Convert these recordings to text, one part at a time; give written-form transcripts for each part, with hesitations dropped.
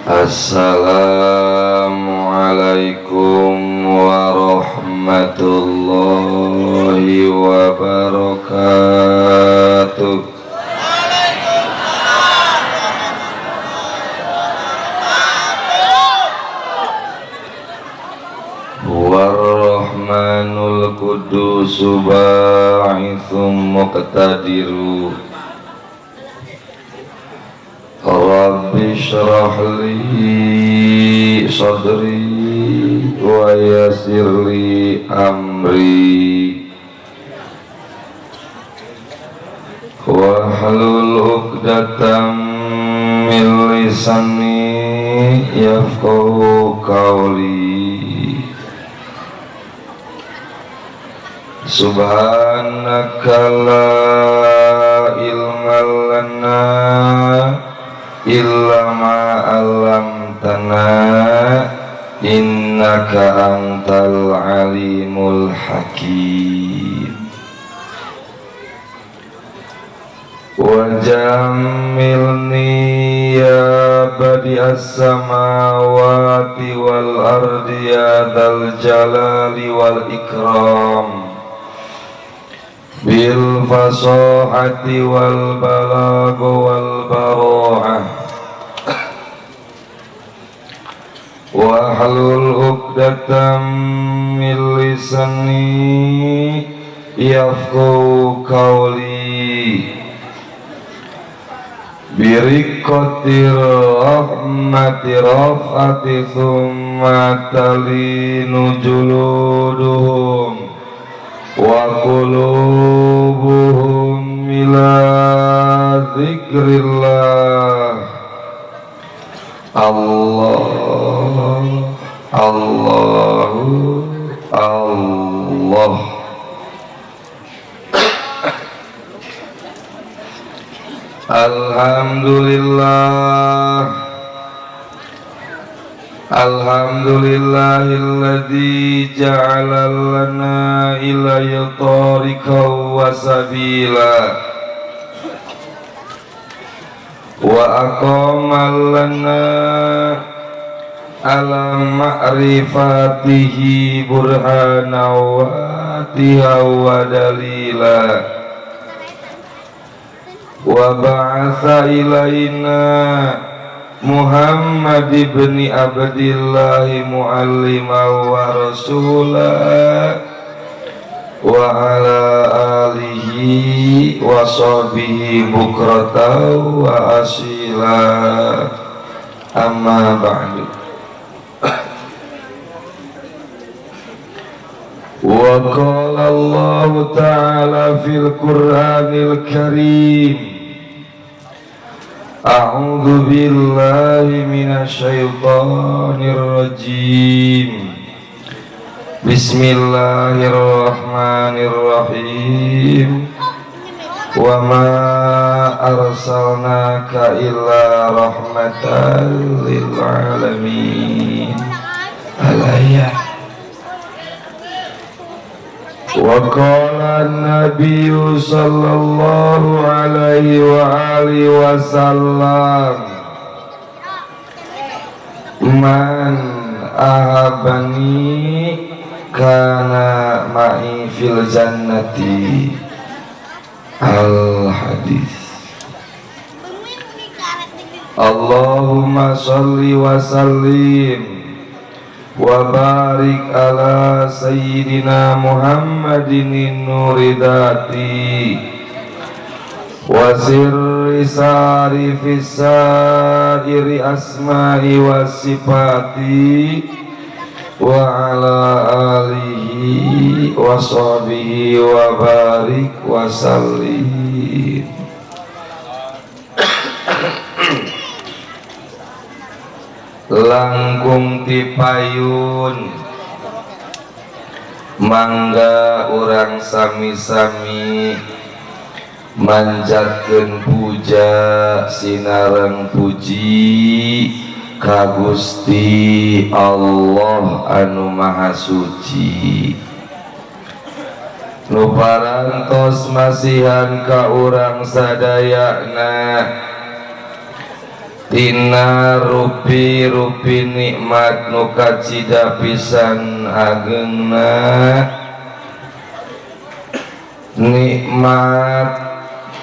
Assalamualaikum warahmatullahi wabarakatuh. Warrahmanul qudusu ba'ithum muqtadiru. Rabbi shrah li sadri wa yassir li amri wahlul 'uqdatam min lisani yafqahu qawli. Subhanaka la ilma lana illa ma 'allamtana innaka antal alimul hakim. Wajammilni ya badi'as samawati wal ardi ya dzal jalali wal ikram bil fasahati wal balagh wal baro'ah wa halul 'uqdatam min lisani yafqahu qawli. Birikotir rahmati rafati thumma talinu juluduhum wa qulubuhum ila zikrillah. Allah Allahu Allah. Alhamdulillah Alhamdulillahilladzi ja'ala lana ilayhi tariqan wa sabila wa aqama lana ala ma'rifatihi burhana wa tiha wa dalila wa ba'atha ilaina Muhammad ibn Abdillah muallima wa rasula wa ala alihi wa sahbihi bukrata wa asila, amma ba'du. Wa qala Allah ta'ala fil Qur'anil Karim, a'udzu billahi minasyaitonir rajim. Bismillahirrahmanirrahim. Wa ma arsalnaka illa rahmatan lil alamin. Al-ayat. Wa qala an-nabiyyu sallallahu alaihi wa alihi wasallam, man ahabani kana ma'i fil jannati. Al-hadis. Allahumma sholli wa sallim wa barik ala sayyidina Muhammadin nuridati wa sirri sarifis sairi asma'i wa sifati wa ala alihi wa sahbihi wa barik wa sallim. Langkung tipayun mangga urang sami-sami manjatkeun puja sinareng puji ka Gusti Allah anu maha suci. nu parantos masihan ka urang sadayana tina rupi-rupi nikmat nu kacida pisan ageungna nikmat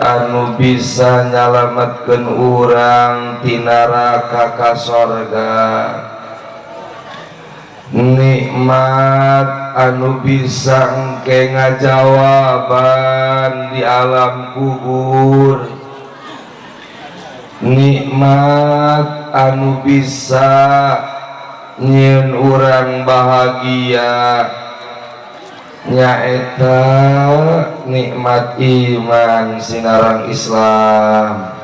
anu bisa nyalametkeun urang tina neraka ka sorga nikmat anu bisa engke ngajawaban di alam kubur nikmat anu bisa nyieun urang bahagia nyaeta nikmat iman sinarang Islam.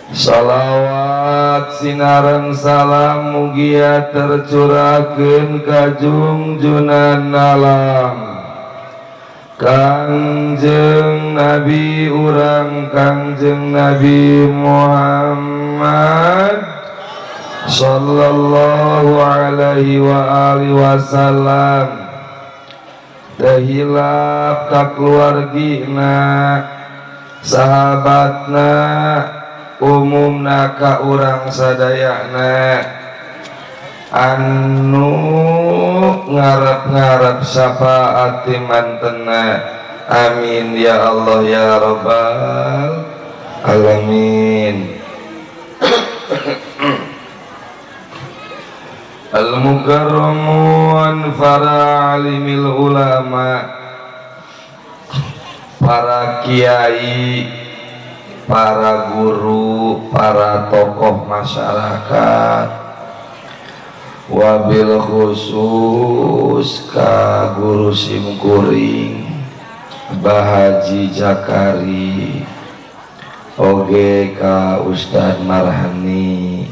Salawat sinareng salam mugia tercurahkeun ka junjunan alam Kangjeng Nabi urang Kangjeng Nabi Muhammad sallallahu alaihi wa alihi wasallam teu hilap ka keluargina sahabatna umumna ka urang sadayana anu ngarep-ngarep syafaat mantena amin ya Allah ya rabbal alamin. Al-mukarramun para alimil ulama para kiai para guru, para tokoh masyarakat, wabil khusus ka guru simkuring Bahaji Jakari, oge ka Ustad Marhani,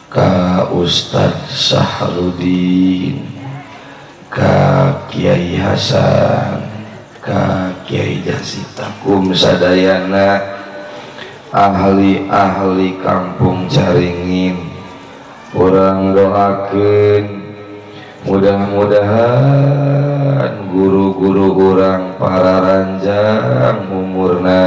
ka Ustad Sahrudin, ka Kiai Hasan, ka Kiai Jasitakum sadayana ahli-ahli kampung Caringin. Urang doakeun mudah-mudahan guru-guru urang para ranjang umurna,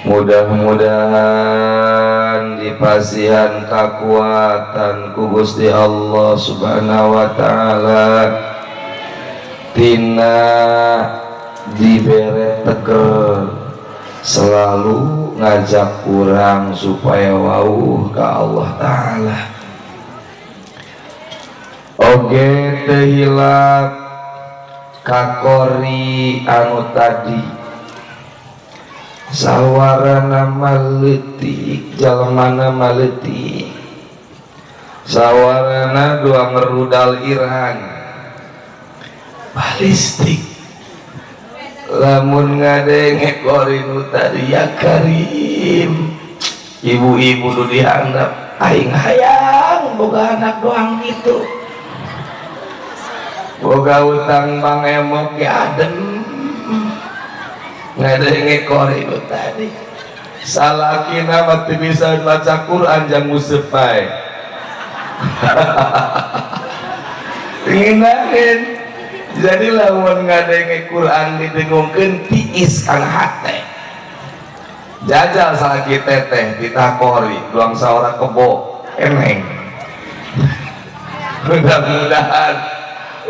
mudah-mudahan dipasihan kakuatan ku Gusti Allah Subhanahu wa taala tina dibere teker selalu ngajak kurang supaya wauh ka Allah Ta'ala. Oge teu hilap kakori anu tadi sawarana maleutik jalmana maleutik sawarana dua ngerudal Iran balistik lamun ngadenge korinu tadi ya Karim ibu-ibu nu dihandap aing hayang boga anak doang gitu boga utang Bang Emok ge adem ngadenge korinu tadi salakina mah teu bisa baca Quran jang museup bae inginakeun. Jadi lamun ngadenge Quran didengungkeun tiis kana hate. Jajal sakit teteh ditakori doang saora kebo eneng. Mudah-mudahan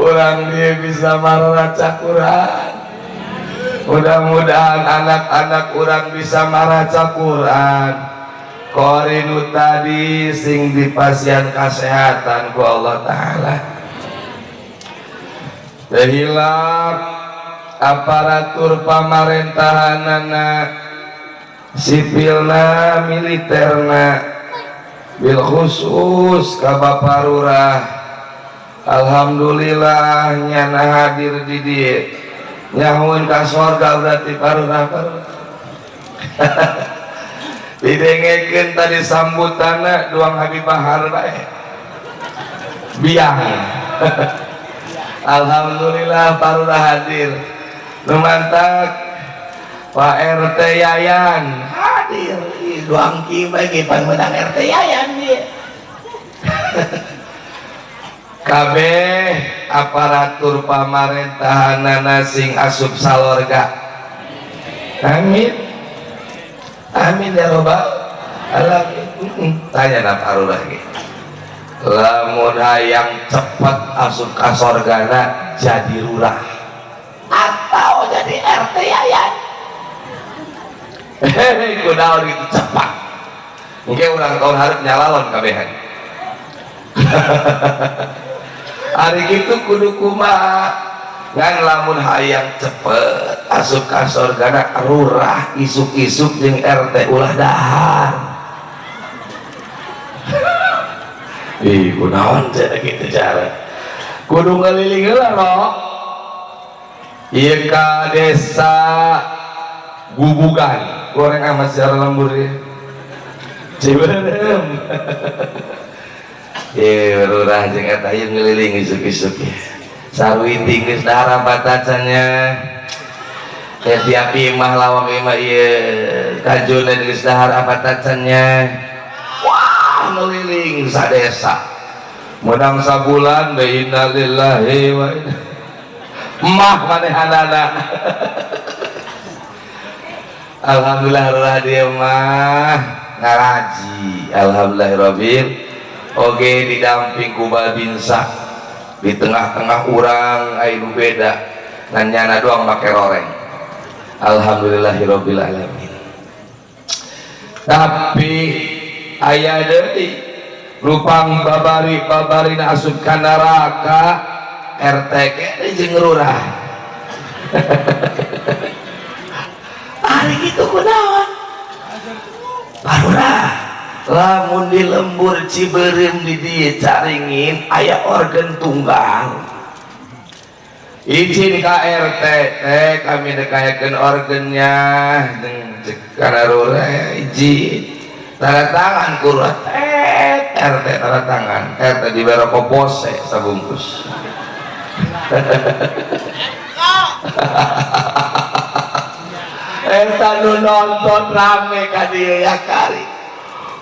urang dia bisa maraca Quran. Mudah-mudahan anak-anak urang bisa maraca Quran. Korinu tadi sing dipasihan kesehatan ku Allah Ta'ala. Hilap aparatur pamarentahanana sipilna militerna bil khusus ka Bapak Lurah alhamdulillah nyana hadir di dieu nyahuun ka sorga berarti parurah didengekeun tadi sambutanna duang Habib Bahar bae biang alhamdulillah parurah hadir numantak Pak RT Yayan hadir doang ki bagi panmenang RT Yayan dia kabeh aparatur pamarentahanana sing asup salorga. Amin amin ya robbal alamin. Tanya na paru lagi, lamun hayang cepet asup ka sorgana jadi lurah atau jadi RT yayan. Hehehe, kunaon gitu cepat. Mungkin ulang tahun harus nyalalon kabehan. Hari gitu kudu kumaha ngan lamun hayang cepet asup ka sorgana lurah isuk-isuk jeung RT ulah dahar. Ih, kunaon cara gitu cara kudu ngeliling heula no. Ieu ka desa Gubugan goreng amat secara lembur ya Ciberem. Lurah jeung eta ieu ngeliling isuk-isuk ya sarwiti geus dahar batacannya tiap imah lawang imah ieu kajuna geus dahar batacannya. Wah ngeliling sadesa menang sabulan inna lillahi wa inna emah manehanana. Alhamdulillah lurah dia mah ngaraji alhamdulillahirabbil. Oke didamping ku babinsa di tengah-tengah urang anu beda ngan nyana doang make roreng alhamdulillahirabbil alamin. Tapi aya deui rupang babari-babarina asup ka neraka RT kene jeung lurah. Ari kitu kunaon? Lurah lamun di lembur Ciberem di dieu caringin aya organ tunggal. Izin ka RT teh kami dekayakeun organnya jeung kana lurah izin. Tanda tangan ku RT tanda tangan RT dibere kopose sabungkus. Eta nu nonton rame ka dieu ya kali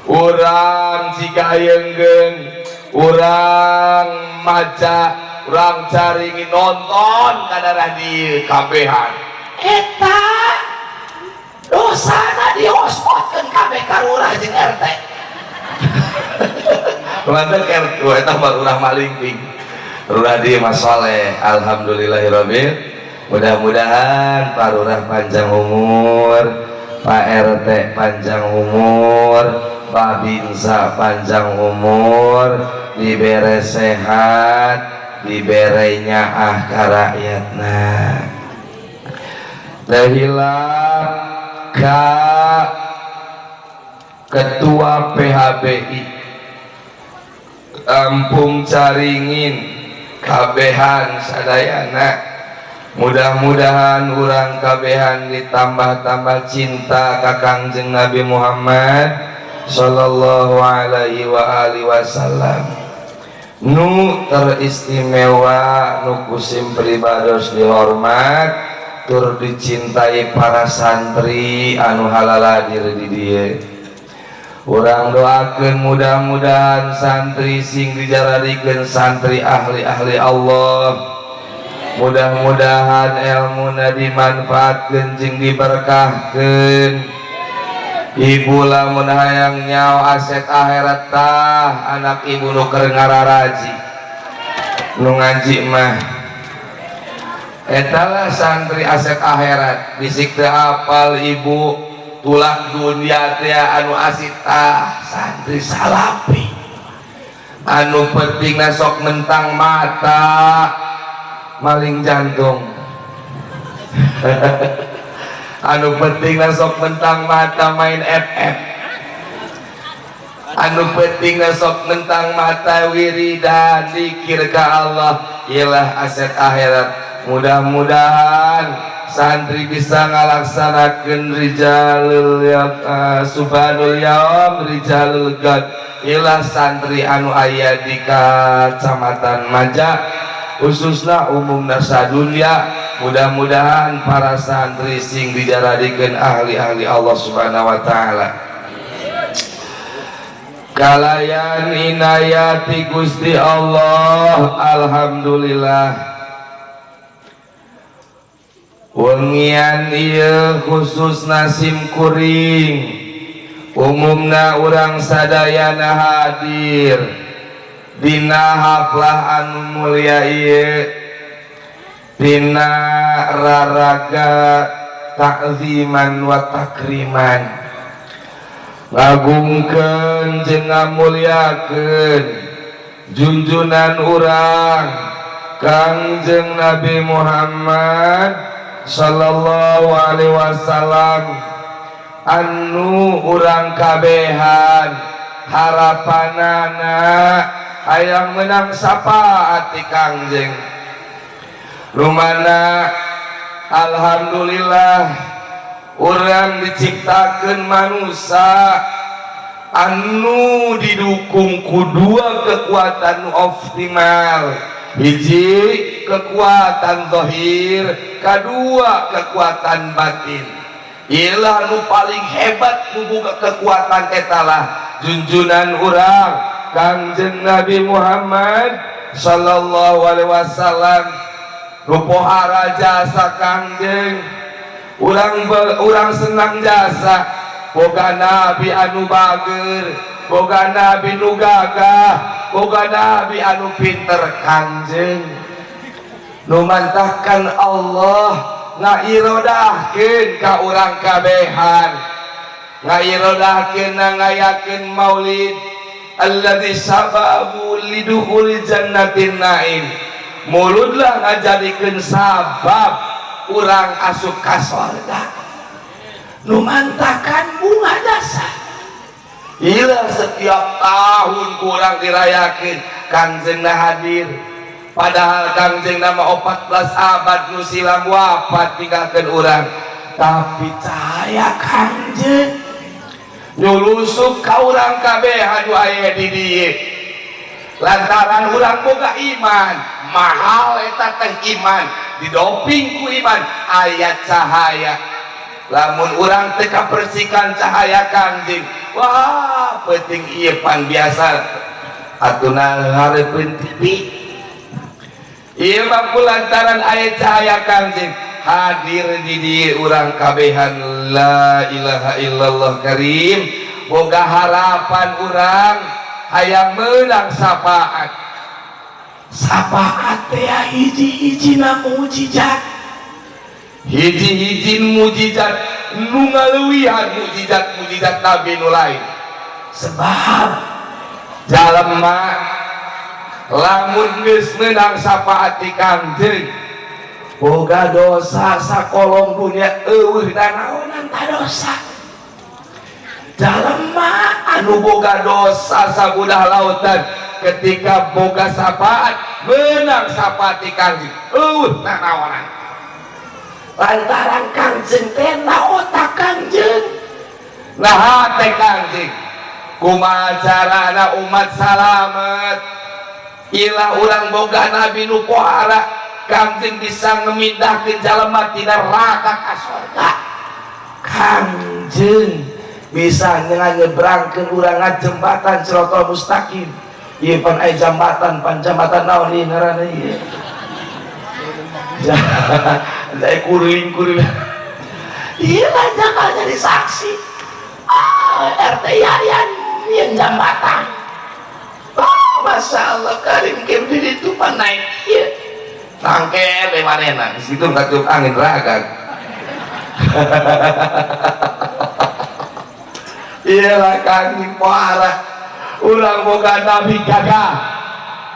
urang sigayeunggeun urang maca urang caringi nonton ka daerah dieu kabehan eta dosana dihosmotkeun kabeh ka lurah jeung RT. Lantaran RT eta mah lurah malingping lurah dieu mah saleh alhamdulillahirabbil. Mudah-mudahan Pak Lurah panjang umur, Pak RT panjang umur, Pak Binsa panjang umur, dibere sehat, dibere nyaah ka rakyatna. Dahilah ka Ketua PHBI Kampung Caringin kabehan sadayana. Mudah-mudahan urang kabehan ditambah-tambah cinta ka Kangjeng Nabi Muhammad sallallahu alaihi wa alihi wasallam. Nu teristimewa nu kusim pribados dihormat tur dicintai para santri anu halaladir di dieu. Urang doakeun mudah-mudahan santri sing dijaradikeun santri ahli-ahli Allah. Mudah-mudahan ilmuna dimanfaatkeun jeung diberkahkeun. Ibu lamun hayang nyao aset akhirat tah anak ibu nu keur ngararaji nu ngaji mah eta lah santri aset akhirat bisik teu apal ibu tulak dunia teh anu asita santri salapi anu pentingna sok mentang mata maling jantung. Anu penting sok mentang mata main FF. Anu penting sok mentang mata wiridan zikir ka Allah ialah aset akhirat. Mudah-mudahan santri bisa ngalaksanakeun rijalul subhanul yaum rijalul gad ialah santri anu aya di Kecamatan Majak khususnya umumna sadunya. Mudah-mudahan para santri sing dijaradikeun ahli-ahli Allah Subhanahu wa taala. kalayan inayati Gusti Allah. Alhamdulillah wengian ieu khusus nasim kuring umumna urang sadayana hadir dina haflah anu mulia ieu dina raraga ta'ziman wa takriman ngagungkeun jeung ngamulyakeun junjunan urang Kangjeng Nabi Muhammad sallallahu alaihi wasallam anu urang kabehan harapanana hayang menang syafaat ti Kangjeng rumana alhamdulillah urang diciptakeun manusia anu didukung ku dua kekuatan optimal, hiji kekuatan zahir, kedua kekuatan batin. Ialah nu paling hebat nu boga kekuatan etalah junjunan urang Kangjeng Nabi Muhammad sallallahu alaihi wasallam. Rupohara jasa Kangjeng urang senang jasa boga nabi anu bager, boga nabi nu gagah, boga nabi anu pinter. Kangjeng nu mantahkan Allah ngairodahkeun ka urang kabehan, ngairodahkeun ngayakeun maulid alladzi sababu lidukhul jannatin naim. Mulutlah ngajadikeun sabab urang asup ka surga. Nu mantakan bunga jasa. Ila setiap tahun kurang dirayakeun Kangjengna hadir. Padahal Kangjeng nama 14 abad nu silam wafat tinggalkeun urang. Tapi cahaya Kangjeng nyulusup ka urang kabeh anu aya di dieu. Lantaran urang boga iman, mahal eta teh iman, didoping ku iman aya cahaya. Lamun urang teu kapersikan cahaya Kangjeng, wah penting ieu pan biasa atuna ngarepeun TV. Ieu mah lantaran aya cahaya Kangjeng hadir di dieu urang kabehan la ilaha illallah karim, boga harapan urang hayang menang syafaat. Syafaat teh hiji-hijina mujizat, hiji-hiji mujizat nu ngaleuwihan mujizat Nabi nu lain. Sebab jalema lamun geus menang syafaat ti Kangjeng boga dosa sakolong dunia eueuh nanaonan ta dosa. Jalema anu boga dosa sabudah lautan ketika boga syafaat menang syafaat ti Kangjeng eueuh nanaonan. Lantaran Kangjeng teh naotak Kangjeng naha teh Kangjeng kumaha carana umat salamet. Ilah urang boga nabi nu pohara Kangjeng bisa ngemindahkeun jalema tina neraka ka surga. Kangjeng bisa nyebrangkeun urang jembatan Siratal Mustaqim. Ieu pan aya jambatan, pan jambatan naon ieu ngaranna ieu? Saya kuring-kuring. Ieu mah jakal jadi saksi. RT Yayan yang jambatan. Masya Allah karim kem di itu pan naik ieu. Tangke be manehna di situ ngatup angin ragag. Iyalah Kangjeng pohara urang boga nabi gagah,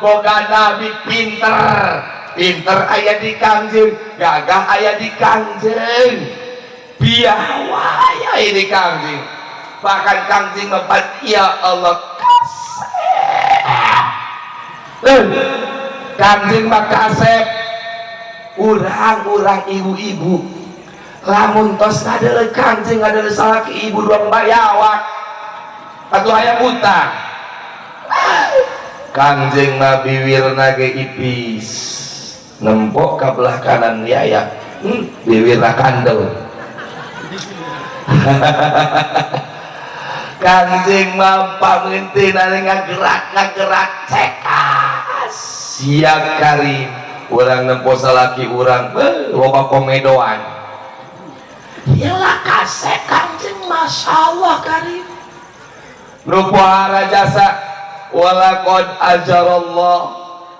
boga nabi pinter aya di Kangjeng, gagah aya di Kangjeng, piawai aya di Kangjeng. Bahkan Kangjeng ngebat ya Allah kasep. Kangjeng mah kasep urang ibu-ibu lamun tos ngadeuleuk Kangjeng ngadeuleuk salaki ibu doang bayawak atuh aya buta. Kangjeng Nabi wirna ge ipis nempok ka belah kanan liaya biwirna kandel. Kanjeng mah pamintin anu ngagerak cekas sia Karim urang nempo salaki urang loba komedoan iyalah kasek Kanjeng Masya Allah Karim nu pohara jasa walaqad ajarallah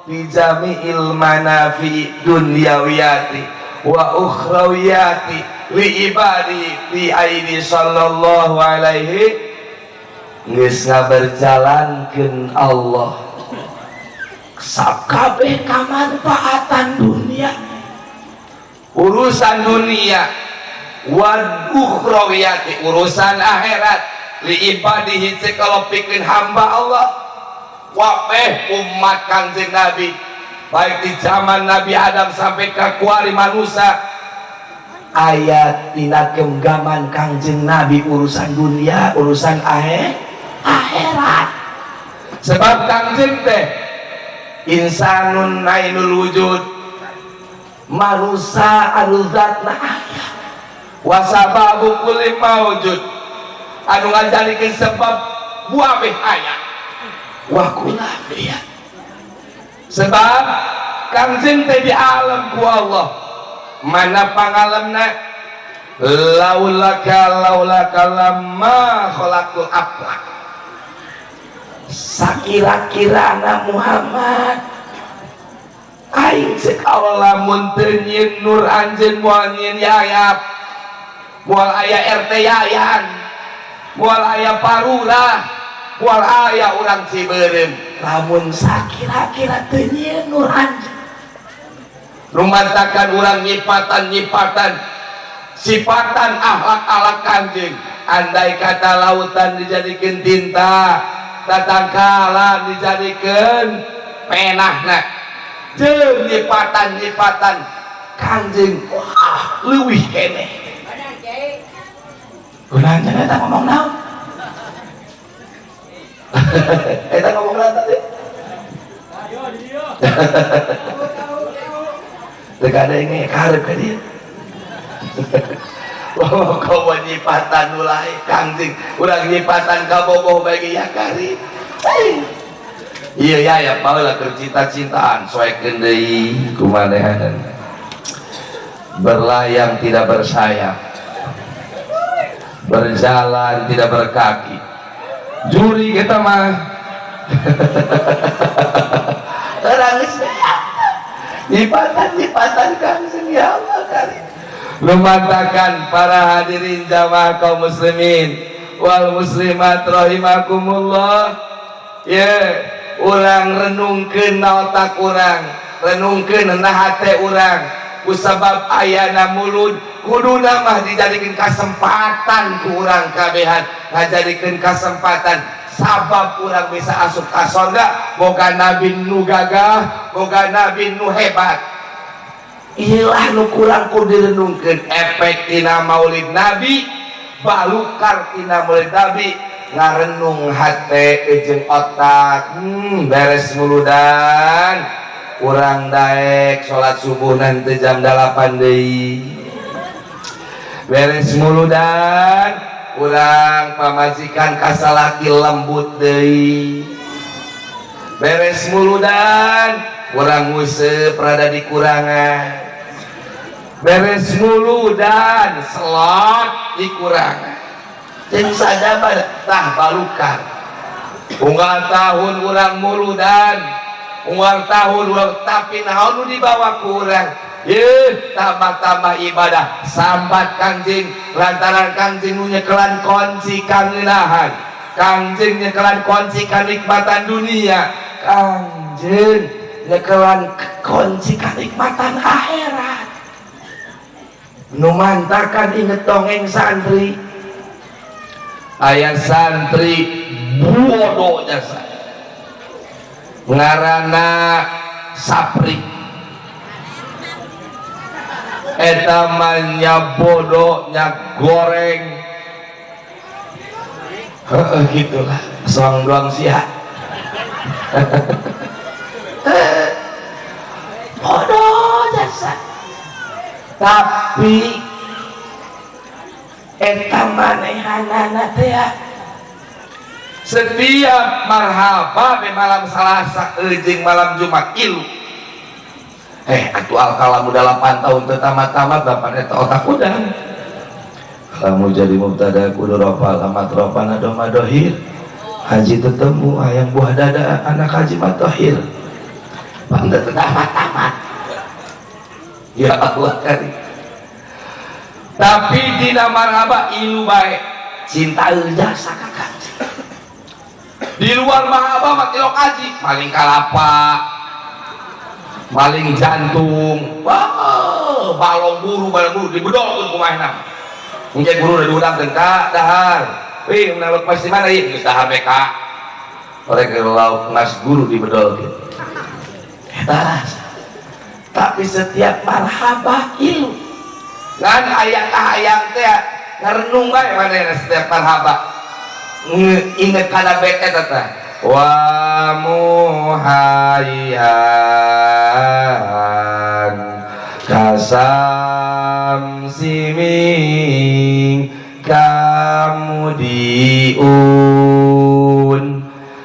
fi jami'il manafi dunyawiyati wa ukhrawiyati li ibadi fi aidi sallallahu alaihi geus ngaberjalankeun Allah sakabeh kamanfaatan dunia urusan dunia wa ukhrawiyati urusan akhirat li ibadihi kalau pikeun hamba Allah wabeh umat Kanjeng Nabi baik di zaman Nabi Adam sampai ke kuari manusia ayat tina genggaman Kanjeng Nabi urusan dunia urusan akhirat sebab Kanjeng teh insanun ainul wujud manusia anu zatna aya wasababu kulli maujud anu ngajalikeun sebab buah beh aya wa kulabia sebab Kanjeng teh di alam ku Allah mana pangalemna laulaka lamma khalaqtul aflak sakira-kirana Muhammad aing cek Allah lamun teu nyieun nur anjeun moal nyieun yayap moal aya RT yayan moal aya parurah moal aya urang Ciberem lamun sakira-kira teu nyieun nur anjeun rumantakan urang nyipatan sifatan akhlak Kanjeng andai kata lautan dijadikeun tinta tatangkala dijadikeun penahna jeung nyipatan Kanjeng wah leuwih keneh urang cenah eta ngomong naon eta ngomong naon tadi teu ada yang karep ka dieu kau nyipatan mulai Kanjeng urang nyipatan ka boboh bagi ya Karim iya ya baheula keur cinta-cintaan soekeun deui kumanehan berlayang tidak bersayap berjalan tidak berkaki juri kita mah orang nyipatan Kanjeng ya Allah Karim lumatakan para hadirin jamaah kaum muslimin wal muslimat rahimakumullah ya urang renungkeun otak urang renungkeun hate urang kusabab ayana mulut kuduna mah dijadikeun kasempatan ku urang kabehan ngajadikeun kasempatan sabab urang bisa asup ka surga boga nabi nu gagah boga nabi nu hebat iyalah nu kurang kudu direnungkeun efek tina maulid nabi balukar tina maulid nabi ngarenung hate jeung otak beres muludan urang daek salat subuh nanti jam 8 deui beres muludan urang pamajikan kasalaki lembut deui beres muludan urang nguseup rada dikurangan beres muludan selot dikurangan jeung sadaba tah balukar unggal tahun urang muludan unggal tahun urang tapi naon nu dibawa ku urang ye tambah-tambah ibadah sambat Kanjeng lantaran Kanjeng nu nyekelan kunci kangeunahan Kanjeng nyekelan kunci kanikmatan dunia Kanjeng nyekelan kunci kanikmatan akhirat nu mantakan inget dongeng santri aya santri bodoh jasa ngaranna Sapri eta mah nya bodoh nya goreng gitulah soang doang sia bodoh jasa tapi eta manehanana teh setiap marhaba di malam Selasa jeung malam Jumat ilu atuh al-kalam udah 8 tahun tamat-tamat dapat eta otak udang kamu jadi mubtada kudu rafal amat rafana doma dohir haji tetemu ayam buah dada anak haji matohir bangda tamat-tamat ya Allah karim tapi dina marhaba ilu bae cinta jasa kakak di luar marhaba mati lokaji maling kalapa maling jantung wah balong buru dibedol ku kumaha mungkin guru udah diundang ka dahar wih menaluk pas di mana ieu geus dahar BK orek lauk mas guru dibedol gitu eta tapi setiap marhaba ilu ngan hayang teh ngarenung bae manehna setiap marhaba inget kana bait eta teh wa muhayyan kasam siming kamudiun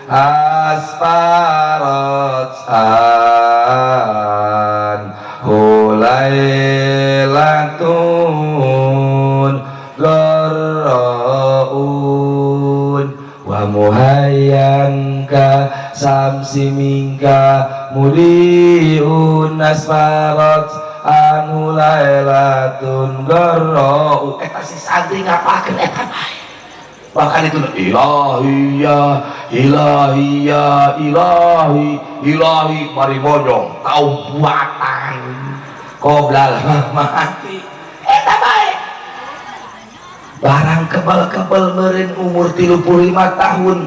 asparat an hulailatun garaun wa muhayyan ka samsi mingka mudiun asparat anu lailatun garau eta si santri ngapakeun eta bae bahkan itu ilahi ya ilahi ya ilahi ilahi mari bojong tau buatan qoblal mati eta bae barang kebal-kebal meureun umur 35 tahun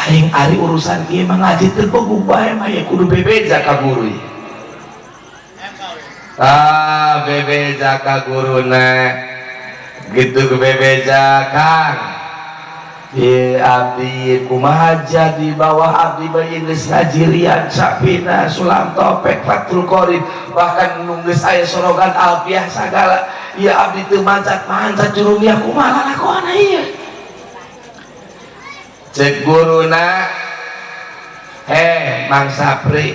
aing ari urusan kieu mah ngaji teu bogu bae mah ya kudu bebeja ka guru bebeja ka guruna gitu ke bebeja Kang abdi kumaha jadi bawah abdi bayi geus ngajirian sapina sulam topek fatul qorib bahkan nunggeus aya sorogan alfiah sagala ieu abdi teu mancat-mancat jurumiah kumaha lakona ieu cek guruna Mang Sapri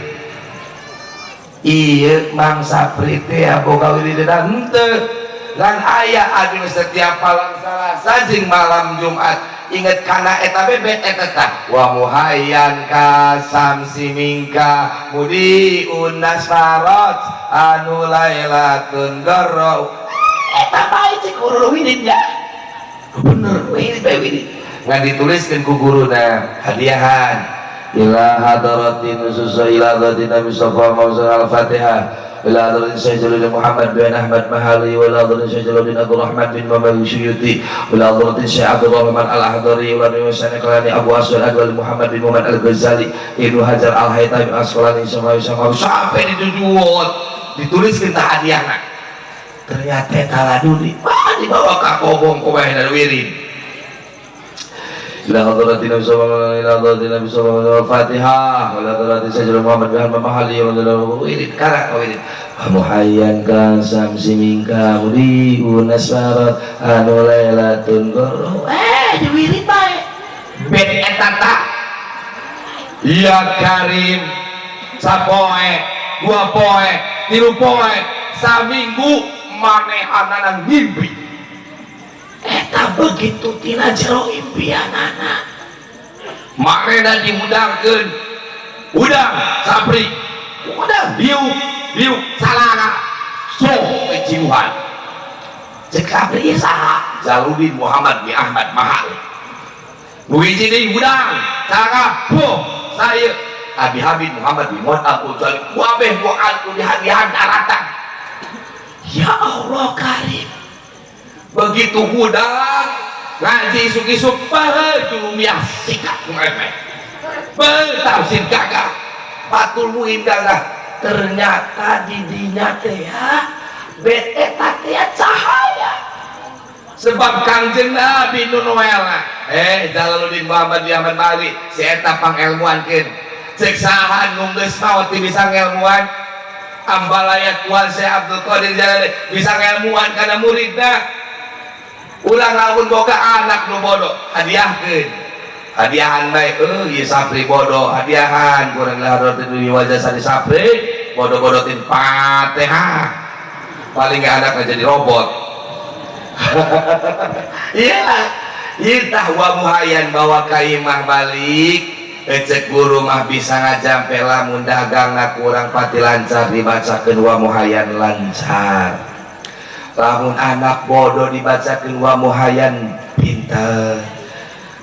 ieu Mang Sapri teh boga wiridan henteu lan aya abdi setiap malam Selasa jeung malam Jumat inget kana eta bebet eta tah wa muhayyan ka samsi mingka mudi unasfarat anu lailatun garau eta bae cek guru widin ya bener widin bae widin ngan dituliskeun ku guruna hadiahan ila hadaratin nususa ila hadatin Nabi Mustafa al-Fatihah ila hadatin Sayyidina Muhammad bin Ahmad Mahali wa ila hadatin Sayyidina Abdul Rahman bin Muhammad Syuyuti wa ila hadatin Syekh Abdul Rahman Al-Ahdari wa ila hadatin Kalani Abu Aswad Adwal Muhammad bin Muhammad Al-Ghazali Ibnu Hajar Al-Haytami Asqalani sampai ditujut dituliskeun tah hadiahna ternyata eta laduni dibawa ka kobong kumaha dan wirid ila hadratin Nabi sallallahu alaihi wasallam al-Fatihah wa ila hadratin Sayyidina Muhammad bin Ahmad Mahali wa ila wirid kara wirid muhayyan kan samsi mingka mudi unasfarat anu lailatun goro di wirid bae bet eta ta ya Karim sapoe dua poe tilu poe saminggu manehanana ngimpi eta begitu tina jero impianana makna diudangkeun udang Sapri udang liu salana so kejiuhan cek Sapri saha Jaludin Muhammad bin Ahmad Mahal nu hiji deui udang salana boh saya Abi Habib Muhammad bin Muhammad Al-Ujali wabeh buakan di hadiah daratan ya Allah Karim begitu udang ngaji suki-suk jurumiah sikap ngemeh bertafsir gagah patul muin gagah ternyata didinya teh bet eta teh cahaya sebab Kangjeng Nabi nu noelna Jalaluddin Muhammad bin Ahmad Mahali si eta pangelmuankeun cek saha nu geus maot bisa ngelmuan ambalayat kual Syekh Abdul Qadir Jalalain bisa ngelmuan kana muridna ulah lamun boga anak nu bodoh hadiahkeun hadiahan baik ieu sapri bodoh hadiahan kurang larotin di wajah sari sapri bodoh-bodohin Fatihah paling gak ada jadi robot. Iyalah itah wa muhayan bawa kaimah balik cek guru mah bisa ngajampe lamun dagangna kurang pati lancar dibacakeun wa muhayan lancar, lamun anak bodoh dibacakeun wa muhayan pinter,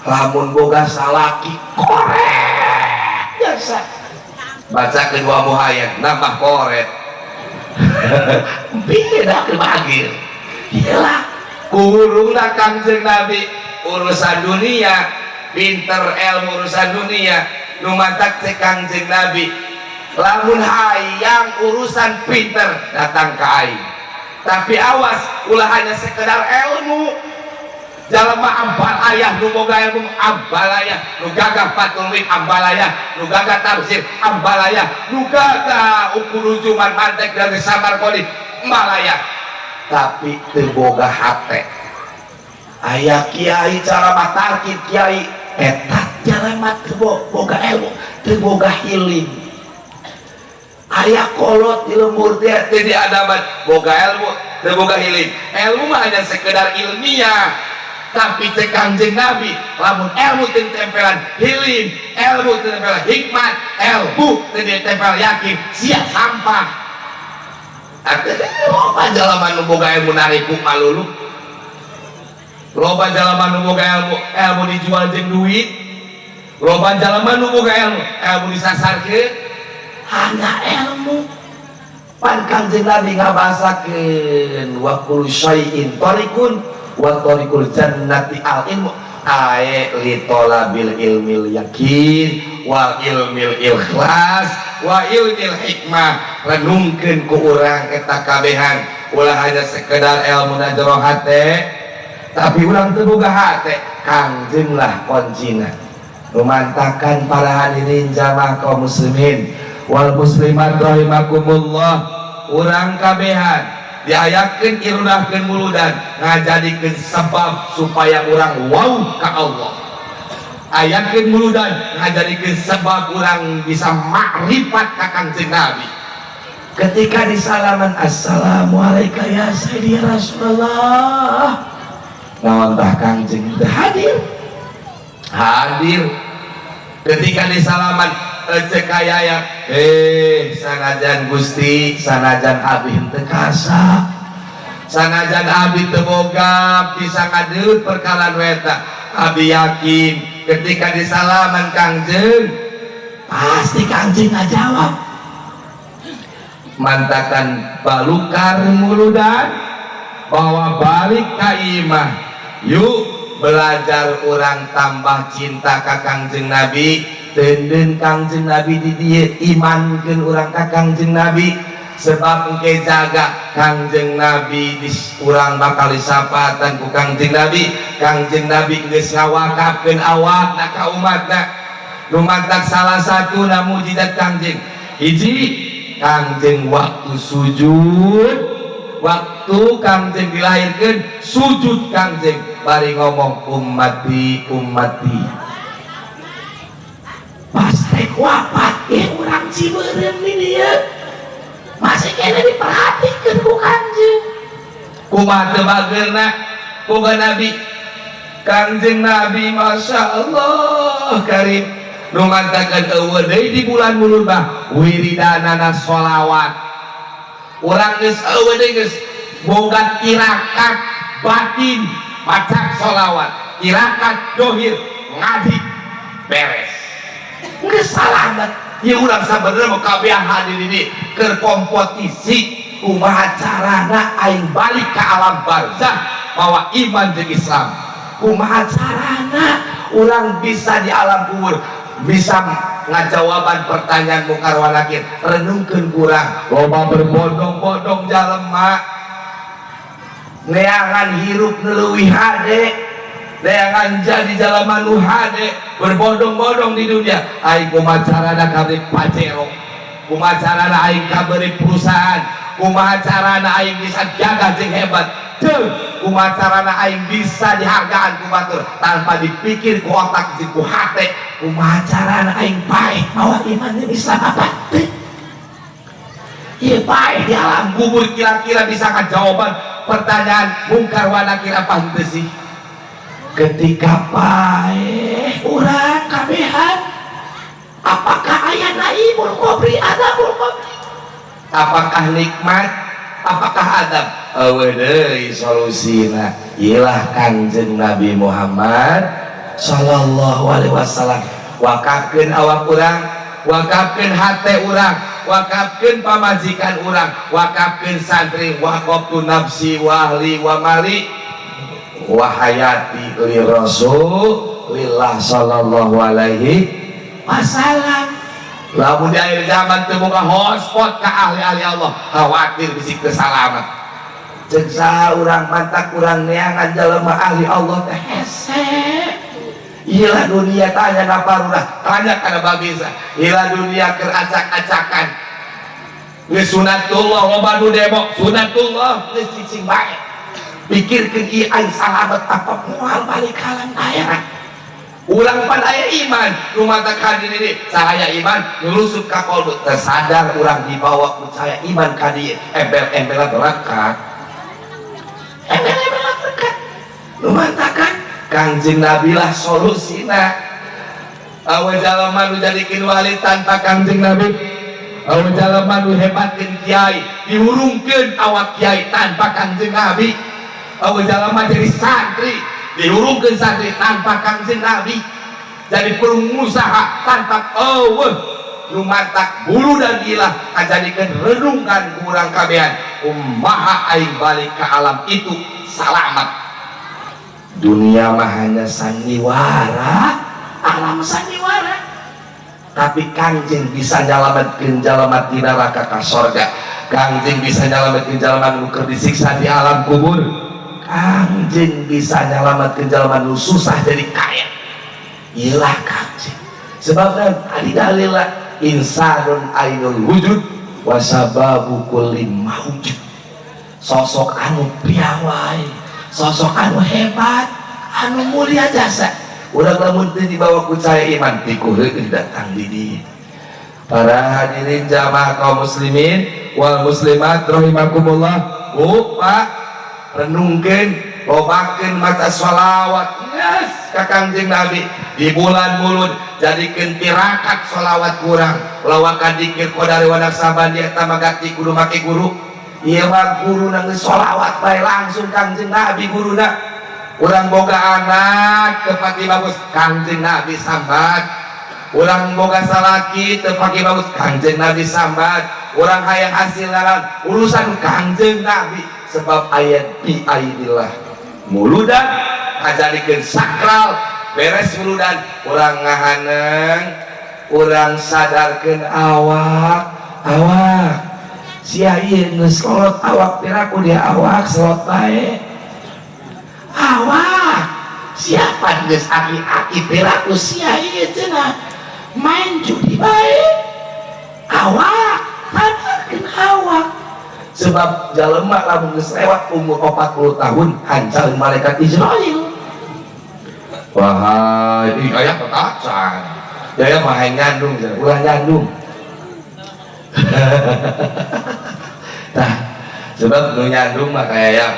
lamun boga salaki korek biasa bacakeun wa muhayan nambah korek. Beda kebagir. Iyalah kurungna Kangjeng Nabi urusan dunia pinter ilmu urusan dunia numantak cek Kangjeng Nabi lamun hayang urusan pinter datang ke aing tapi awas ulah hanya sekedar ilmu jalma ambal ayah nu boga ilmu ambal ayah nu gagah fatul wik ambal ayah nu gagah tafsir ambal ayah nu gagah ukur ujuman mantek dari samar kodi ambal ayah tapi teu boga hate aya kiai cara matarkit kiai etat jalema teu boga ilmu teu boga hiling aya kolot di lembur teh teu diadaban boga ilmu teu boga hiling ilmu mah hanya sekedar ilmiah tapi cek Kangjeng Nabi lamun ilmu teu tempelan hiling ilmu teu tempelan hikmat ilmu teu ditempel yakin sia sampah. Loba jalma nu boga ilmu nariku malulu, loba jalma nu boga ilmu dijual jeung duit, loba jalma nu boga ilmu disasarkeun hanya ilmu. Pan Kangjeng Nabi ngabasakeun wa kullu syai'in tariqun wa tariqul jannati al ilmu ae li talabil ilmil yakin wa ilmil ikhlas wa ilmil hikmah renungkeun ku urang eta kabehan ulah hanya sekedar ilmu na jero hate tapi urang teu boga hate Kangjeng lah kuncina lumantakan para hadirin jamaah kaum muslimin wal muslimat rahimakumullah urang kabehan diayakeun irunahkeun muludan ngajadikeun sebab supaya urang wow ka Allah ayakeun muludan ngajadikeun sebab urang bisa makrifat ka Kangjeng Nabi ketika disalaman assalamualaikum ya sayyidi Rasulullah naon tah Kangjeng teh hadir ketika disalaman cek aya sanajan Gusti sanajan abdi teu kasa sanajan abdi teu boga bisa ngadeut perkara eta abdi yakin ketika disalaman Kangjeng pasti Kangjeng ngajawab mantakan balukar muludan bawa balik ka imah yuk belajar orang tambah cinta ka Kangjeng Nabi tenden Kangjeng Nabi di dieu imankeun urang ka Kangjeng Nabi sebab engke jaga Kangjeng Nabi di urang bakal disapatan ku Kangjeng Nabi geus ngawakafkeun awakna ka umatna lumantak salah satu na mujizat Kangjeng hiji Kangjeng waktu sujud waktu Kangjeng dilahirkeun sujud Kangjeng bari ngomong ummati pas rek wafat urang Cibeureum di dieu masih kena diperhatikeun ku Kangjeng kumaha teu bageurna boga Nabi Kangjeng Nabi Masya Allah karim nu mantakeun eueuh deui di bulan mulud mah wiridanana sholawat urang geus eueuh deui geus boga tirakat batin maca sholawat tirakat dohir ngaji beres geus salamet ieu urang sabenerna mah kabeh hadir ini keur kompetisi kumaha carana aing balik ka alam barzakh mawa iman jeung Islam kumaha carana urang bisa di alam kubur bisa ngajawaban pertanyaan mungkar wal nakir renungkeun kurang loba berbondong-bondong jalema neangan hirup neleuwih hade neangan jadi jalema nu hade berbondong-bondong di dunia aing kumaha carana kabeh pajero kumaha carana aing kabeh perusahaan kumaha carana aing bisa jaga jeung hebat jeung kumacarana aing bisa dihargaan ku batur tanpa dipikir ku otak jeung ku hate kumacarana aing paeh mawa iman bisa apa teh ieu paeh di alam kubur kira-kira bisa jawaban pertanyaan mungkar wa nakir apa henteu sih ketika paeh urang kabehan apakah aya naimul qabri adabul qabri apakah nikmat apakah adab eueuh deui solusina ilah Kanjeng Nabi Muhammad sallallahu alaihi wasallam wakafkeun awak urang wakafkeun hate urang wakafkeun pamajikan urang wakafkeun santri waqaftu nafsi wa ahli wa mali wa hayati li rasulillah sallallahu alaihi wasallam lamun di akhir zaman teu boga hotspot ka ahli-ahli Allah khawatir bisi kesalamat ceuk saha urang mantak urang neangan jelema ahli Allah teh hese iyalah dunia tanya naparurah tanya kana babisa iyalah dunia keur acak-acakan geus sunatullah loba nu demo sunatullah geus cicing bae pikirkeun ieu aing salamet apa moal balik ka alam akhirat ulang pan aya iman rumata kadiri ini cahaya iman ngelusup ka qalbu tersadar urang dibawa ku cahaya iman ka dieu embel-embel berkat embel-embel berkat rumata kan Kanjeng Nabi lah solusina awe jalema nu jadikeun wali tanpa Kanjeng Nabi awe jalema nu hebatkeun kiai diurungkeun awak kiai tanpa Kanjeng Nabi awe jalema jadi santri diurungkeun santri tanpa Kanjeng Nabi jadi pengusaha tanpa lumantak bulu dan ilah kajadikeun renungan kurang kabehan ummaha aing balik ke alam itu salamat dunia mah hanya sandiwara alam sandiwara tapi Kanjeng bisa nyalametkeun jalema ti neraka ka surga Kanjeng bisa nyalametkeun jalema nu keur disiksa di alam kubur Kanjeng bisa nyalametkeun jalema nu susah jadi kaya iyalah Kanjeng sebabna tadi dalilna insanun ainul wujud wa sababu kulli maujud sosok anu piawai sosok anu hebat anu mulia jasa urang lamun teu dibawa ku cahaya iman pikuh datang di dieu para hadirin jamaah kaum muslimin wal muslimat rahimakumullah Pak renungkeun lobakeun maca sholawat yes ka Kanjeng Nabi di bulan Mulud jadikeun tirakat sholawat kurang lawakan dikir qadari wa naksaban dia tamagati kudu make guru ieu mah guru nang sholawat bae langsung Kanjeng Nabi guruna urang boga anak teu pati bagus Kanjeng Nabi sambat urang boga salaki teu pati bagus Kanjeng Nabi sambat urang hayang hasil naran urusan Kanjeng Nabi sebab ayat bi aidillah muludan ngajadikeun sakral beres muludan urang ngahaneng urang sadarkeun awak sia ieu geus kolot awak piraku dia awak selot bae awak siapa geus aki-aki piraku sia ieu cenah main judi bae awak sadarkeun awak sebab jalema lamun geus lewat umur 40 tahun hancal malaikat Israil wah ini aya kekacan daya mah nyandung ulah nyandung nah sebab nu nyandung mah kayak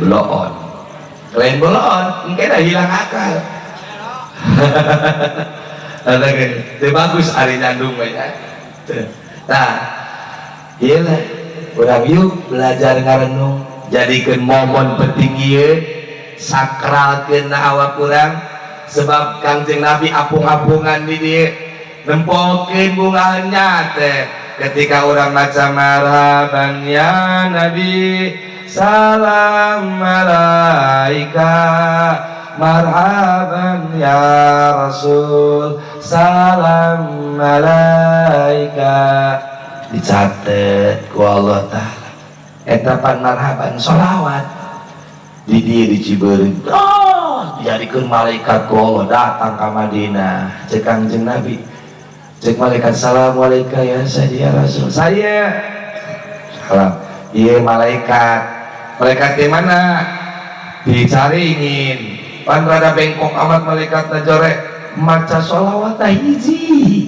bloon lain bloon engke dah hilang akal ada teu bagus ari nyandung mah ya nah ieu lah urang yuk belajar ngarenung jadikeun momen penting ieu sakralkeun awak urang sebab Kanjeng Nabi apung-apungan di dieu nempokeun bunganya teh ketika orang maca marhaban ya Nabi salam malaika marhaban ya Rasul salam malaika dicatet ku Allah Ta'ala etapan marhaban sholawat di dia di Cibeuri dijadikeun malaikat ku Allah datang ke Madinah cek Kanjeng Nabi cek malaikat assalamualaikum ya Sayyidi ya Rasul saya salam iya malaikat Malaikat di mana? Dicaringin. Pan rada bengkok amat malaikat najore maca sholawat hiji.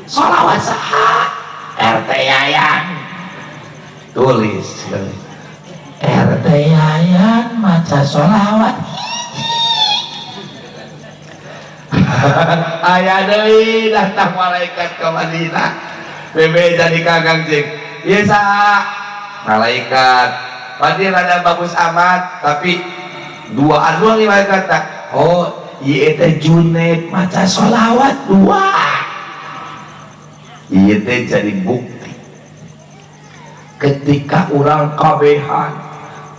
Sholawat saha? RT Yayan. Tulis. RT Yayan maca sholawat. Aya deui datang malaikat ke Madinah. Bebe jadi kagang jeung. Ieu saha? Malaikat. Pasti rada bagus amat, tapi duaan doang nih malaikat. Oh, ieu teh Junaid maca sholawat 2. Ieu teh jadi bukti. Ketika urang kabehan,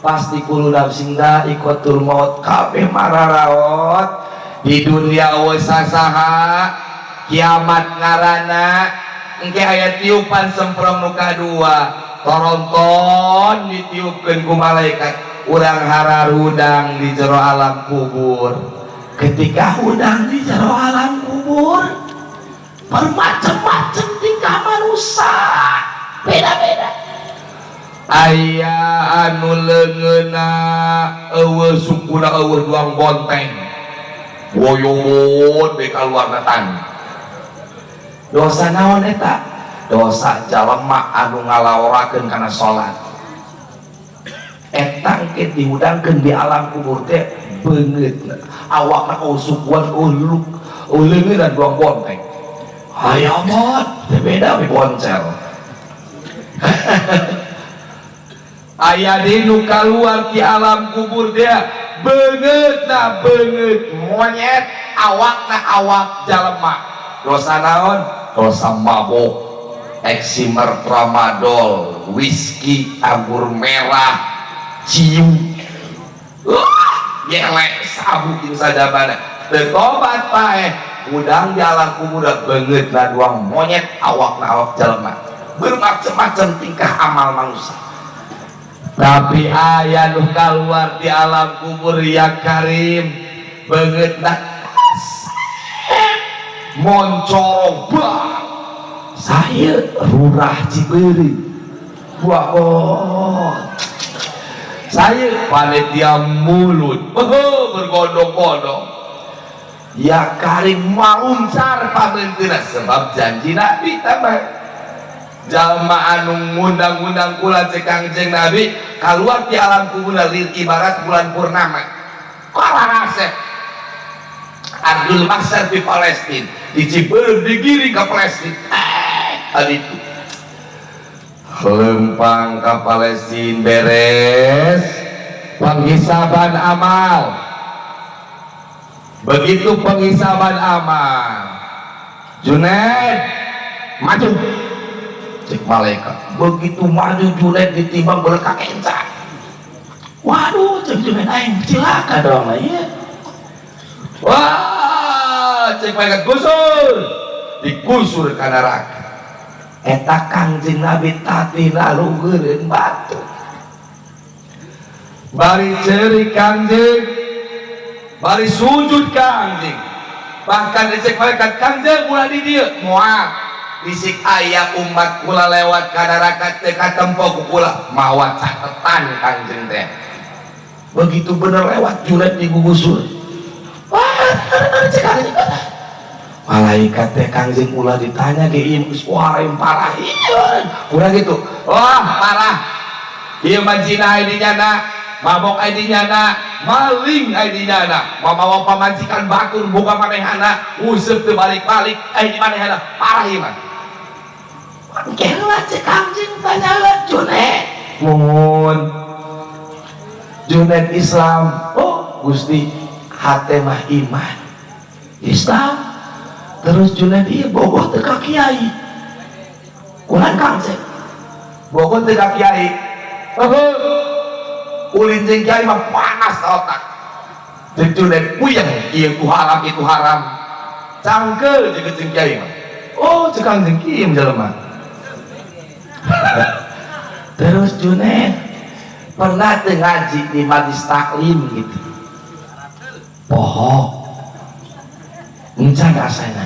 pasti kudu nafsinda ikotul maut kabeh mararaot. Di dunia wasasaha kiamat ngarana engke aya tiupan semprong muka 2 toronton ditiupkeun ku malaikat urang hararudang di jero alam kubur. Ketika udang di jero alam kubur bermacam-macam tingkah manusia beda-beda. Aya anu leungeuna eueuh sukuna eueuh duang bonteng woyot be kaluar datang. Dosa naon eta? Dosa jalema anu ngalaorakeun kana salat. Eta engke diudangkeun di alam kubur teh beungeut awakna usukuan uluk uleungeun dan duang bonteng. Aya mot teh beda be boncel. Aya dinu kaluar ti alam kubur dia beungeut na beungeut monyet awakna awak jalema. Dosa naon? Dosa mabok, eksimer, tramadol, whisky, anggur merah, ciu, gelek, sabu jeung sadabana. Teu tobat paeh udang di alam kubur beungeut na duang monyet awakna awak jalema. Bermacam-macam tingkah amal manusia. Tapi aya nu kaluar di alam kubur ya Karim beungeut na moncorong bah saya rurah Cibeuri saya panitia mulut bergodong-godong ya Karim mauncar pamenteuna sebab janji Nabi tambah jalma anu ngundang-undang kula cek Kangjeng Nabi kaluar di alam kubur ibarat bulan purnama. Kala Asep Abdul Maksar di Palestina di Cibeuri digiring ke Palestina tadi itu lempang ke Palestina beres penghisaban amal. Begitu penghisaban amal Junaid maju cek malaikat. Begitu maju Junaid ditimbang belekak enca. Waduh cek Junaid aing cilaka dong lah ya. Wah cek malaikat gusur digusur ka neraka. Eta Kangjeng Nabi tatina luheureun batu. Bari ceuri Kangjeng, bari sujud Kangjeng. Bahkan dicek malaikat Kangjeng ulah di dieu moal bisik aya umat kula lewat ka neraka teu katempo ku kula mawa catetan Kangjeng teh. Begitu bener lewat Junaid digugusur. Wah, cek Kangjeng. Malaikat teh Kangjeng ulah ditanya ge ieu suara yang parah ieu. Ulah gitu. Wah, parah. Ieu mah zina aya dinyana, mabok aya dinyana, maling aya dinyana, mamawa pamajikan batur boga manehana, useup teu balik-balik aya di manehana. Parah ieu mah. Kela cek Kangjeng tanya Junaid mohon Junaid Islam. Oh Gusti hate mah iman Islam. Terus Junaid ieu bogoh teu ka kiai kunaon Kangjeng bogoh teu ka kiai. Ulin jeung kiai mah panas otak. Jeung Junaid puyeng ieu ku haram itu haram cangkeul jeung kiai mah. Oh cek Kangjeng kieu jelema. Terus Junaid pernah teu ngaji di majlis taklim gitu. Poho encan rasana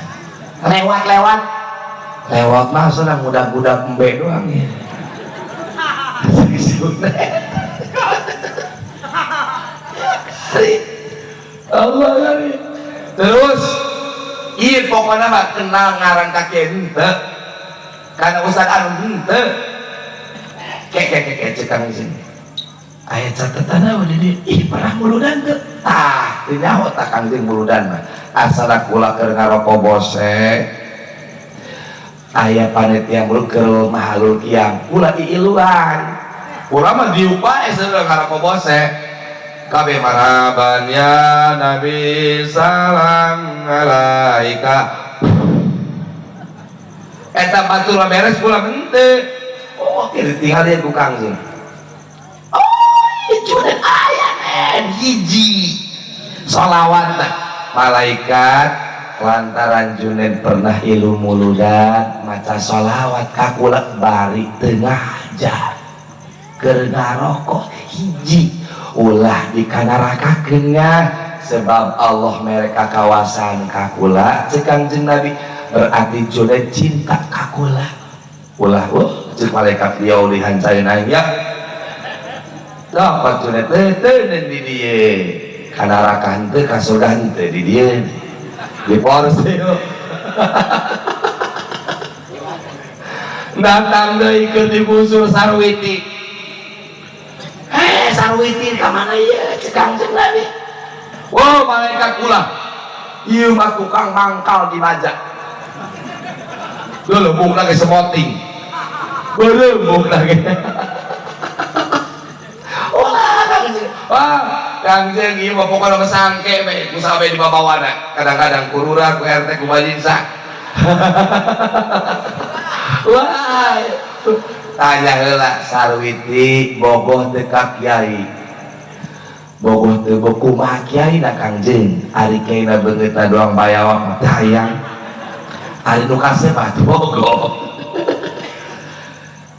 lewat mah senang budak-budak embe doang ya. Allah kali. Terus ieu pokona mah kenal ngarang kakek henteu. Kana Ustaz anu henteu. Kek cekang sini. Aya catatan naon di ih pernah muludan teu? Tah, teu nyaho tah Kangjeng muludan mah. Asal kula keur ngaroko bose. Aya panitia muluk keur mahalul kiam. Kula diiluan. Kula mah diupae saudara ngaroko bose. Kabeh marhaban ya Nabi salam alaika. Eta batur beres kula henteu. Oh, kira tinggal dia ku Kangjeng. Oh, cuman aya nen hiji sholawat malaikat lantaran Junaid pernah ilu muludan maca sholawat kakula bari tengah jam keur ngaroko hiji ulah dikanarakakeunnya sebab Allah mereka kawasan kakula cek Kangjeng Nabi berarti Junaid cinta kakula ulah cek malaikat dia dihancarin ya dapat Junaid teu di dieu kanarakan teu kasogan teu di dieu di porsel datang deui keur digusur Sarwiti Sarwiti ka mana ieu cek Kangjeng Nabi wow malaikat kula ieu mah tukang mangkal di majak geus lembung lagi semoting berembuk lagi wah Kangjeng ieu mah pokona mesangke we ku sampai di babawana kadang-kadang kurura ku RT ku Bajinsa wah tanya heula Sarwiti bogoh teu ka kiai bogoh teu kumaha kiai na Kangjeng ari kiaina beungeutna doang bayawak mah teu hayang ari nu kasep mah teu bogoh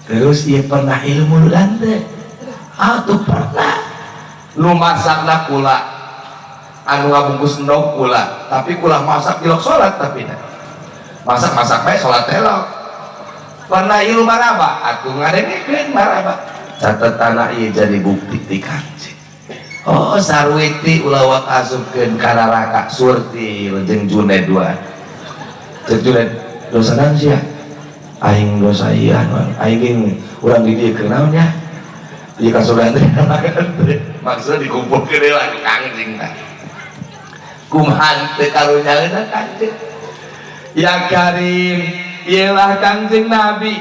terus ieu pernah ilmu muludan teh atuh pernah nu masakna kula anu ngabungkus endog kula tapi kula masak ilok salat tapi masak bae salat elok pernah ilmu maraba atuh ngadengekeun maraba catetana ieu jadi bukti ti Kangjeng oh Sarwiti ulah wak asupkeun ka neraka surti jeung Junaid dua cek Junaid dosa naon sia aing dosa ieu aing urang di dieu keur naon nya ieu kasogan teh maksudna dikumpulkeun deui lah Kangjeng tah kumaha teu karunyaeuna Kangjeng ya Karim ialah Kangjeng Nabi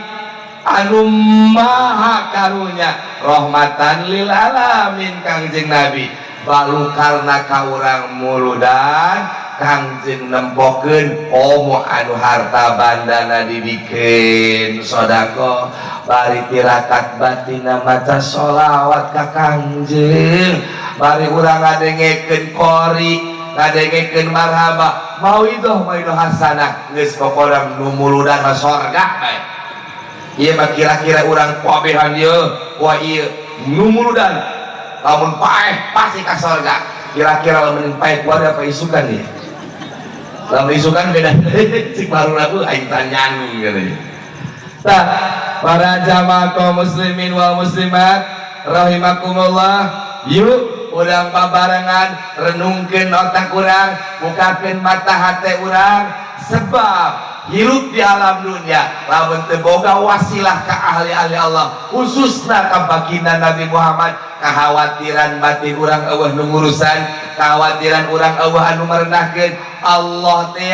anu maha karunya rahmatan lil alamin Kangjeng Nabi balu karna ka urang muludan Kangjeng nempokeun omo anu harta bandana dibikeun sedekah bari tirakat batina maca sholawat ka Kangjeng bari urang ngadengekeun qori ngadengekeun marhaba mauidhah hasanah geus pokona nu muludan mah sorga bae ieu mah kira-kira urang pabehan ieu wah ieu nu muludan lamun paeh pasti ka sorga kira-kira lamun paeh kuada apa isukan ieu lamun isukan beda cik baru lagu aing tanyangung gitu tah para jamaah kaum muslimin wal muslimat rahimakumullah yuk urang babarengan renungkeun otak urang bukakeun mata hate urang sebab hirup di alam dunia lamun teu boga wasilah ka ahli-ahli Allah khususna ka baginda Nabi Muhammad kakhawatiran batin urang eueuh nu ngurusan kakhawatiran urang eueuh anu merendahkeun Allah teh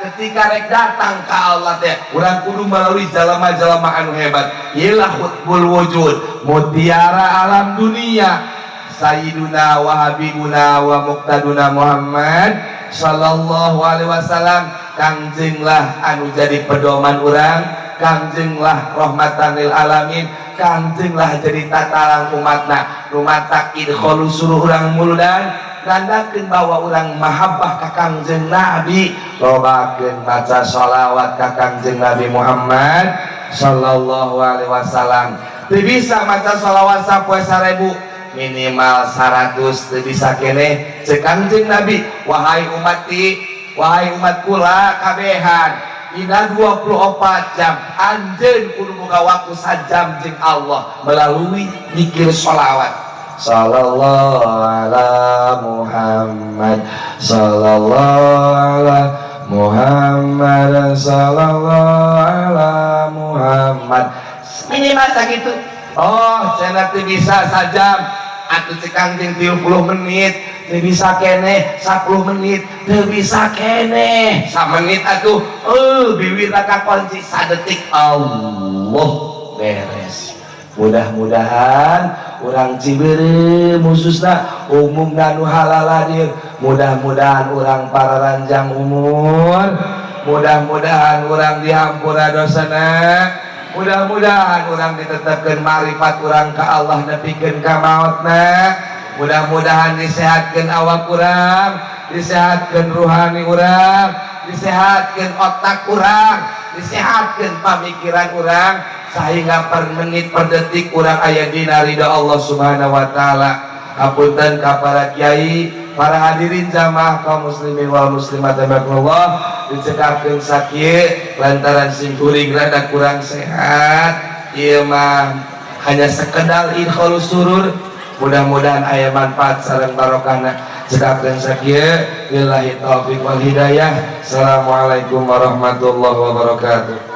ketika rek datang ke Allah teh urang kudu melalui jalma-jalma anu hebat ialah hutbul wujud mutiara alam dunia Sayyiduna wa habibuna wa muqtaduna Muhammad sallallahu alaihi wasallam Kangjeng lah anu jadi pedoman urang Kangjeng lah rahmatan lil alamin Kangjeng lah jadi tatalang umatna rumatak idkholu suruh urang muludan nandakeun bahwa urang mahabbah ka Kangjeng Nabi lobakeun maca sholawat ka Kangjeng Nabi Muhammad sallallahu alaihi wasallam teu bisa maca sholawat sapoe 1000 minimal 100 teu bisa keneh cek Kangjeng Nabi wahai umati wahai umat kula kabehan dina 24 jam anjeun kudu boga waktu sajam jeung Allah melalui zikir sholawat sallallahu ala Muhammad sallallahu ala Muhammad sallallahu ala Muhammad. Minimal sakitu. Oh, saya nanti bisa sajam atuh cekang 30 menit, teu bisa kene 10 menit, teu bisa kene 1 menit atuh. Bibir ka kunci sadetik. Allah beres. Mudah-mudahan urang Ciberem khususna umum nu halal hadir, mudah-mudahan urang para ranjang umur, mudah-mudahan urang dihampura dosana, mudah-mudahan urang ditetepkeun marifat urang ka Allah nepikeun ka mautna, mudah-mudahan disehatkeun awak urang, disehatkeun ruhani urang, disehatkeun otak urang, disehatkeun pamikiran urang, sehingga per menit per detik urang aya dina ridha Allah Subhanahu wa taala. Hapunten ka para kiai, para hadirin jamaah kaum muslimin wal muslimat rahimakumullah, dicekakeun sakieu lantaran sing kuring rada kurang sehat. Ieu mah hanya sekedar idkhalus surur, mudah-mudahan aya manfaat sareng barokahna. Cekakeun sakieu, billahi taufiq wal hidayah. Assalamualaikum warahmatullahi wabarakatuh.